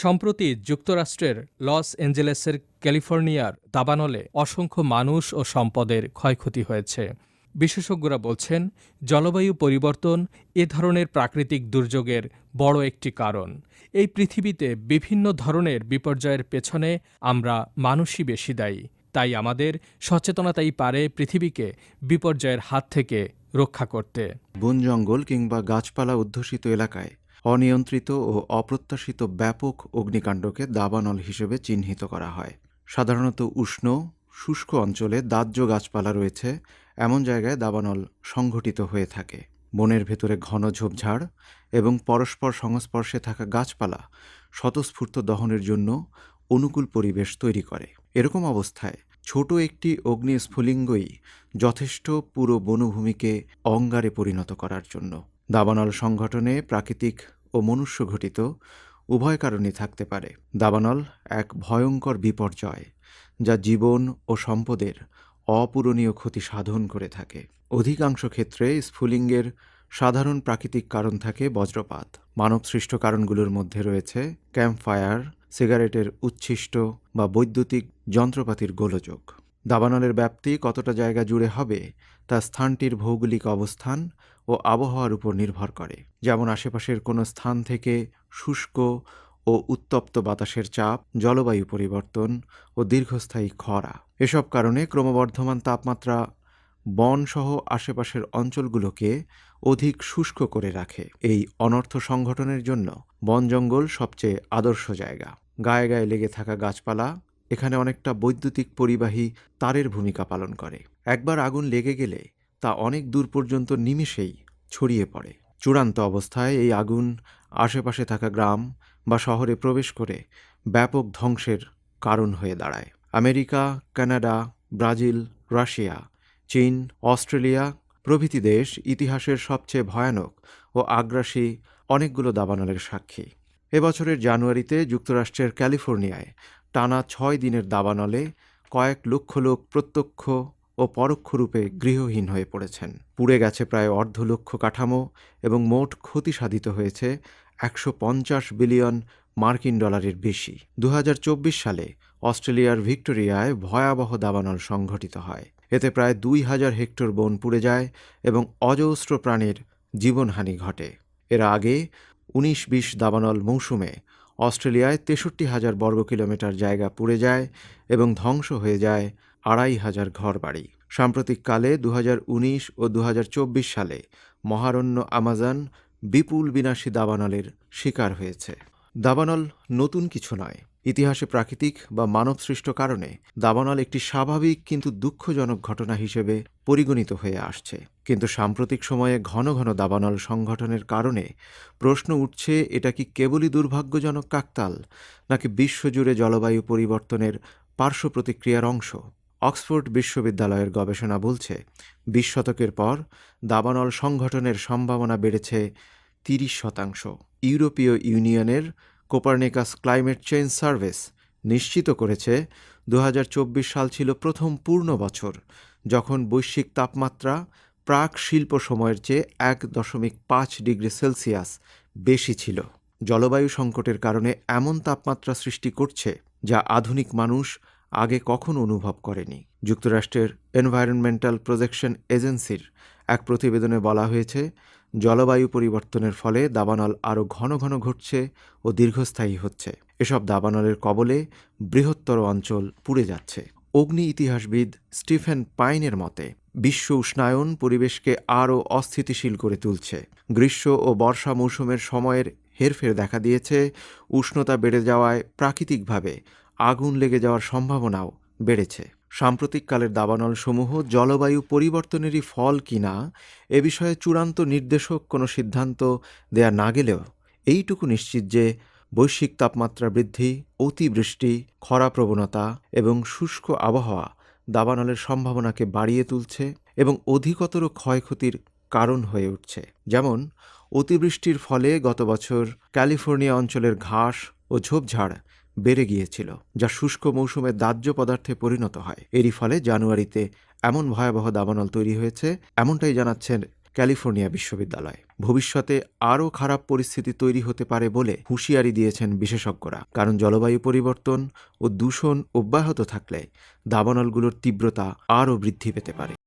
সম্প্রতি যুক্তরাষ্ট্রের লস অ্যাঞ্জেলেসের ক্যালিফোর্নিয়ার দাবানলে অসংখ্য মানুষ ও সম্পদের ক্ষয়ক্ষতি হয়েছে। বিশেষজ্ঞরা বলছেন, জলবায়ু পরিবর্তন এ ধরনের প্রাকৃতিক দুর্যোগের বড় একটি কারণ। এই পৃথিবীতে বিভিন্ন ধরনের বিপর্যয়ের পেছনে আমরা মানুষই বেশি দায়ী। তাই আমাদের সচেতনতাই পারে পৃথিবীকে বিপর্যয়ের হাত থেকে রক্ষা করতে। বন জঙ্গল কিংবা গাছপালা অধ্যুষিত এলাকায় অনিয়ন্ত্রিত ও অপ্রত্যাশিত ব্যাপক অগ্নিকাণ্ডকে দাবানল হিসেবে চিহ্নিত করা হয়। সাধারণত উষ্ণ শুষ্ক অঞ্চলে দাহ্য গাছপালা রয়েছে এমন জায়গায় দাবানল সংঘটিত হয়ে থাকে। বনের ভেতরে ঘন ঝোপঝাড় এবং পরস্পর সংস্পর্শে থাকা গাছপালা স্বতঃস্ফূর্ত দহনের জন্য অনুকূল পরিবেশ তৈরি করে। এরকম অবস্থায় ছোট একটি অগ্নিস্ফুলিঙ্গই যথেষ্ট পুরো বনভূমিকে অঙ্গারে পরিণত করার জন্য। দাবানল সংঘটনে প্রাকৃতিক ও মনুষ্যঘটিত উভয় কারণই থাকতে পারে। দাবানল এক ভয়ঙ্কর বিপর্যয় যা জীবন ও সম্পদের অপূরণীয় ক্ষতি সাধন করে থাকে। অধিকাংশ ক্ষেত্রে স্ফুলিঙ্গের সাধারণ প্রাকৃতিক কারণ থাকে বজ্রপাত। মানবসৃষ্ট কারণগুলোর মধ্যে রয়েছে ক্যাম্পফায়ার, সিগারেটের উচ্ছিষ্ট বা বৈদ্যুতিক যন্ত্রপাতির গোলযোগ। দাবানলের ব্যাপ্তি কতটা জায়গা জুড়ে হবে তা স্থানটির ভৌগোলিক অবস্থান ও আবহাওয়ার উপর নির্ভর করে। যেমন আশেপাশের কোনো স্থান থেকে শুষ্ক ও উত্তপ্ত বাতাসের চাপ, জলবায়ু পরিবর্তন ও দীর্ঘস্থায়ী খরা, এসব কারণে ক্রমবর্ধমান তাপমাত্রা বনসহ আশেপাশের অঞ্চলগুলোকে অধিক শুষ্ক করে রাখে। এই অনর্থ সংঘটনের জন্য বন জঙ্গল সবচেয়ে আদর্শ জায়গা। গায়ে গায়ে লেগে থাকা গাছপালা এখানে অনেকটা বৈদ্যুতিক পরিবাহী তারের ভূমিকা পালন করে। একবার আগুন লেগে গেলে তা অনেক দূর পর্যন্ত নিমেষেই ছড়িয়ে পড়ে। চূড়ান্ত অবস্থায় এই আগুন আশেপাশে থাকা গ্রাম বা শহরে প্রবেশ করে ব্যাপক ধ্বংসের কারণ হয়ে দাঁড়ায়। আমেরিকা, কানাডা, ব্রাজিল, রাশিয়া, চীন, অস্ট্রেলিয়া প্রভৃতি দেশ ইতিহাসের সবচেয়ে ভয়ানক ও আগ্রাসী অনেকগুলো দাবানলের সাক্ষী। এবছরের জানুয়ারিতে যুক্তরাষ্ট্রের ক্যালিফোর্নিয়ায় টানা 6 দিনের দাবানলে কয়েক লক্ষ লোক প্রত্যক্ষ ও পরোক্ষ রূপে গৃহহীন হয়ে পড়েছেন। পুড়ে গেছে প্রায় অর্ধলক্ষ কাঠামো এবং মোট ক্ষতি সাধিত হয়েছে 150 বিলিয়ন মার্কিন ডলারের বেশি। 2024 সালে অস্ট্রেলিয়ার ভিক্টোরিয়ায় ভয়াবহ দাবানল সংঘটিত হয়। এতে প্রায় 2000 হেক্টর বন পুড়ে যায় এবং অজস্র প্রাণীর জীবনহানি ঘটে। এর আগে 19-20 দাবানল মৌসুমে অস্ট্রেলিয়ায় 63,000 বর্গ কিলোমিটার জায়গা পুড়ে যায় এবং ধ্বংস হয়ে যায় 2,500 ঘরবাড়ি। সাম্প্রতিককালে 2019 ও 2024 সালে মহারণ্য আমাজন বিপুল বিনাশী দাবানলের শিকার হয়েছে। দাবানল নতুন কিছু নয়। ইতিহাসে প্রাকৃতিক বা মানবসৃষ্ট কারণে দাবানল একটি স্বাভাবিক কিন্তু দুঃখজনক ঘটনা হিসেবে পরিগণিত হয়ে আসছে। কিন্তু সাম্প্রতিক সময়ে ঘন ঘন দাবানল সংঘটনের কারণে প্রশ্ন উঠছে, এটা কি কেবলই দুর্ভাগ্যজনক কাকতাল, নাকি বিশ্বজুড়ে জলবায়ু পরিবর্তনের পার্শ্ব প্রতিক্রিয়ার অংশ? অক্সফোর্ড বিশ্ববিদ্যালয়ের গবেষণা বলছে 20 শতকের পর দাবানল সংঘটনের সম্ভাবনা বেড়েছে 30%। ইউরোপীয় ইউনিয়নের কোপারনিকাস ক্লাইমেট চেঞ্জ সার্ভিস নিশ্চিত করেছে 2024 সাল ছিল প্রথম পূর্ণ বছর যখন বৈশ্বিক তাপমাত্রা প্রাক শিল্প সময়ের চেয়ে 1.5 ডিগ্রি সেলসিয়াস বেশি ছিল। জলবায়ু সংকটের কারণে এমন তাপমাত্রা সৃষ্টি করছে যা আধুনিক মানুষ আগে কখনো অনুভব করেনি। যুক্তরাষ্ট্রের এনভায়রনমেন্টাল প্রোটেকশন এজেন্সির এক প্রতিবেদনে বলা হয়েছে, জলবায়ু পরিবর্তনের ফলে দাবানল আরও ঘন ঘন ঘটছে ও দীর্ঘস্থায়ী হচ্ছে। এসব দাবানলের কবলে বৃহত্তর অঞ্চল পুড়ে যাচ্ছে। অগ্নি ইতিহাসবিদ স্টিফেন পাইনের মতে, বিশ্ব উষ্ণায়ন পরিবেশকে আরও অস্থিতিশীল করে তুলছে। গ্রীষ্ম ও বর্ষা মৌসুমের সময়ের হেরফের দেখা দিয়েছে। উষ্ণতা বেড়ে যাওয়ায় প্রাকৃতিকভাবে আগুন লেগে যাওয়ার সম্ভাবনাও বেড়েছে। সাম্প্রতিককালের দাবানলসমূহ জলবায়ু পরিবর্তনেরই ফল কিনা এ বিষয়ে চূড়ান্ত নির্দেশক কোনো সিদ্ধান্ত দেয়া না গেলেও এইটুকু নিশ্চিত যে বৈশ্বিক তাপমাত্রা বৃদ্ধি, অতিবৃষ্টি, খরা প্রবণতা এবং শুষ্ক আবহাওয়া দাবানলের সম্ভাবনাকে বাড়িয়ে তুলছে এবং অধিকতর ক্ষয়ক্ষতির কারণ হয়ে উঠছে। যেমন অতিবৃষ্টির ফলে গত বছর ক্যালিফোর্নিয়া অঞ্চলের ঘাস ও ঝোপঝাড় বেড়ে গিয়েছিল, যা শুষ্ক মৌসুমে দাহ্য পদার্থে পরিণত হয়। এরই ফলে জানুয়ারিতে এমন ভয়াবহ দাবানল তৈরি হয়েছে, এমনটাই জানাচ্ছেন ক্যালিফোর্নিয়া বিশ্ববিদ্যালয়। ভবিষ্যতে আরও খারাপ পরিস্থিতি তৈরি হতে পারে বলে হুঁশিয়ারি দিয়েছেন বিশেষজ্ঞরা, কারণ জলবায়ু পরিবর্তন ও দূষণ অব্যাহত থাকলে দাবানলগুলোর তীব্রতা আরও বৃদ্ধি পেতে পারে।